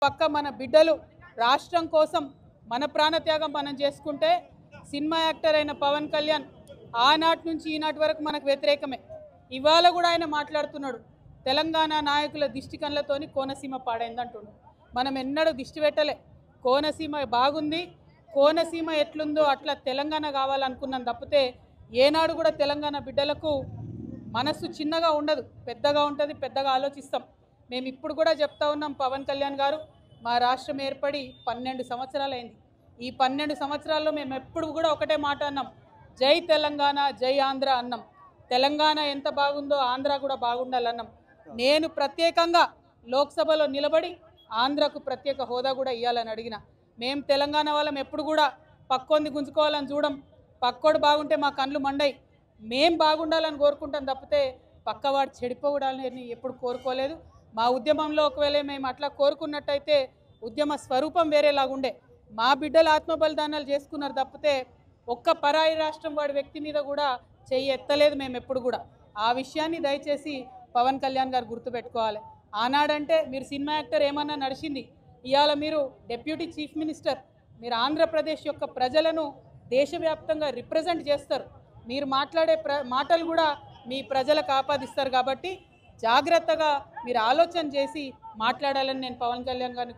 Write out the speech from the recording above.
పక్క మన బిడ్డలు రాష్ట్రం కోసం మన ప్రాణత్యాగం మనం చేసుకుంటే సినిమా యాక్టర్ అయిన పవన్ కళ్యాణ్ ఆనాటి నుంచి ఈనాటి వరకు మనకు వ్యతిరేకమే. ఇవాళ కూడా ఆయన మాట్లాడుతున్నాడు, తెలంగాణ నాయకుల దిష్టి కళ్ళతోని కోనసీమ పాడైందంటున్నాడు. మనం ఎన్నడూ దిష్టి పెట్టలే. కోనసీమ బాగుంది, కోనసీమ ఎట్లుందో అట్లా తెలంగాణ కావాలనుకున్నాం తప్పితే ఏనాడు కూడా తెలంగాణ బిడ్డలకు మనసు చిన్నగా ఉండదు, పెద్దగా ఉంటుంది, పెద్దగా ఆలోచిస్తాం. మేము ఇప్పుడు కూడా చెప్తా ఉన్నాం, పవన్ కళ్యాణ్ గారు మా రాష్ట్రం ఏర్పడి 12 సంవత్సరాలు అయింది. ఈ 12 సంవత్సరాల్లో మేము ఎప్పుడు కూడా ఒకటే మాట అన్నాం, జై తెలంగాణ జై ఆంధ్ర అన్నాం. తెలంగాణ ఎంత బాగుందో ఆంధ్ర కూడా బాగుండాలన్నాం. నేను ప్రత్యేకంగా లోక్సభలో నిలబడి ఆంధ్రకు ప్రత్యేక హోదా కూడా ఇవ్వాలని అడిగిన. మేము తెలంగాణ వాళ్ళం ఎప్పుడు కూడా పక్కొంది గుంజుకోవాలని చూడం. పక్కోడు బాగుంటే మా కళ్ళు మండయి. మేం బాగుండాలని కోరుకుంటాం తప్పితే పక్కవాడు చెడిపోవడాలని ఎప్పుడు కోరుకోలేదు. మా ఉద్యమంలో ఒకవేళ మేము అట్లా కోరుకున్నట్టయితే ఉద్యమ స్వరూపం వేరేలాగుండే. మా బిడ్డలు ఆత్మ బలిదానాలు చేసుకున్నారు తప్పితే ఒక్క పరాయి రాష్ట్రం వాడి వ్యక్తి మీద కూడా చెయ్యి ఎత్తలేదు మేము ఎప్పుడు కూడా. ఆ విషయాన్ని దయచేసి పవన్ కళ్యాణ్ గారు గుర్తుపెట్టుకోవాలి. ఆనాడంటే మీరు సినిమా యాక్టర్ ఏమన్నా నడిచింది, ఇవాళ మీరు డిప్యూటీ చీఫ్ మినిస్టర్. మీరు ఆంధ్రప్రదేశ్ యొక్క ప్రజలను దేశవ్యాప్తంగా రిప్రజెంట్ చేస్తారు. మీరు మాట్లాడే మాటలు కూడా మీ ప్రజలకు ఆపాదిస్తారు. కాబట్టి జాగ్రత్తగా మీరు ఆలోచన చేసి మాట్లాడాలని నేను పవన్ కళ్యాణ్ గారిని